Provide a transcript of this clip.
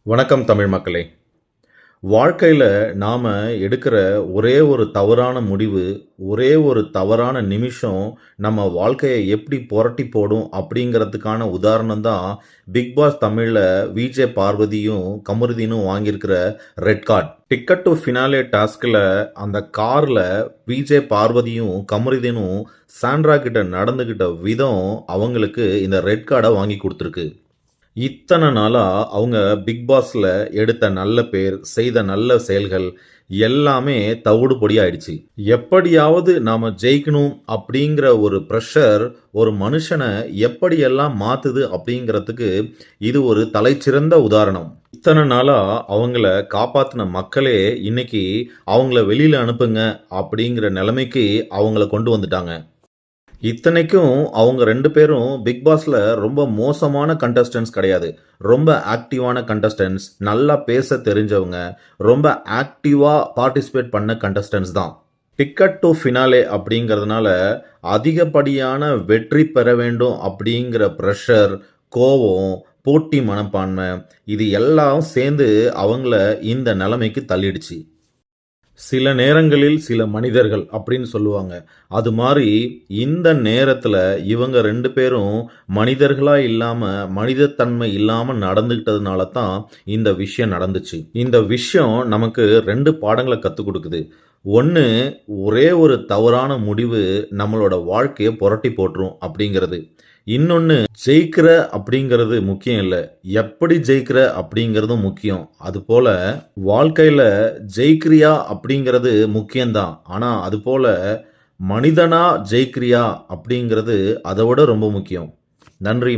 வணக்கம் தமிழ் மக்களே. வாழ்க்கையில் நாம் எடுக்கிற ஒரே ஒரு தவறான முடிவு, ஒரே ஒரு தவறான நிமிஷம் நம்ம வாழ்க்கையை எப்படி புரட்டி போடும் அப்படிங்கிறதுக்கான உதாரணம் தான் பிக் பாஸ் தமிழில் விஜே பார்வதியும் கமருதீனும் வாங்கியிருக்கிற red card. Ticket to finale டாஸ்கில் அந்த காரில் விஜே பார்வதியும் கமருதீனும் சாண்ட்ரா கிட்ட நடந்துக்கிட்ட விதம் அவங்களுக்கு இந்த ரெட் கார்டை வாங்கி கொடுத்துருக்கு. இத்தனை நாளாக அவங்க பிக் பாஸில் எடுத்த நல்ல பேர், செய்த நல்ல செயல்கள் எல்லாமே தவிடு பொடியாயிடுச்சு. எப்படியாவது நாம் ஜெயிக்கணும் அப்படிங்கிற ஒரு ப்ரெஷர் ஒரு மனுஷனை எப்படியெல்லாம் மாற்றுது அப்படிங்கிறதுக்கு இது ஒரு தலைச்சிறந்த உதாரணம். இத்தனை நாளாக அவங்கள காப்பாற்றின மக்களே இன்னைக்கு அவங்கள வெளியில் அனுப்புங்க அப்படிங்கிற நிலைமைக்கு அவங்கள கொண்டு வந்துட்டாங்க. இத்தனைக்கும் அவங்க 2 பேரும் பிக் பாஸ்ல ரொம்ப மோசமான கண்டஸ்டன்ஸ் கிடையாது. ரொம்ப ஆக்டிவான கண்டஸ்டன்ஸ், நல்லா பேச தெரிஞ்சவங்க, ரொம்ப ஆக்டிவா பார்ட்டிசிபேட் பண்ண கண்டஸ்டன்ஸ் தான். டிக்கெட் டு ஃபினாலே அப்படிங்கிறதுனால அதிகப்படியான வெற்றி பெற வேண்டும் அப்படிங்கிற ப்ரெஷர், கோவம், போட்டி மனப்பான்மை இது எல்லாம் சேர்ந்து அவங்கள இந்த நிலைமைக்கு தள்ளிடுச்சு. சில நேரங்களில் சில மனிதர்கள் அப்படின்னு சொல்லுவாங்க. அது மாதிரி இந்த நேரத்தில் இவங்க 2 பேரும் மனிதர்களாக இல்லாமல் மனிதத்தன்மை இல்லாமல் நடந்துக்கிட்டதுனால தான் இந்த விஷயம் நடந்துச்சு. இந்த விஷயம் நமக்கு 2 பாடங்களை கற்றுக் கொடுக்குது. ஒன்று, ஒரே ஒரு தவறான முடிவு நம்மளோட வாழ்க்கையை புரட்டி போட்டுரும் அப்படிங்கிறது. இன்னொன்று, ஜெயிக்கிற அப்படிங்கிறது முக்கியம் இல்லை, எப்படி ஜெயிக்கிற அப்படிங்கிறதும் முக்கியம். அதுபோல் வாழ்க்கையில் ஜெயிக்கிறியா அப்படிங்கிறது முக்கியம்தான். ஆனால் அதுபோல் மனிதனா ஜெயிக்கிறியா அப்படிங்கிறது அதை விட ரொம்ப முக்கியம். நன்றி.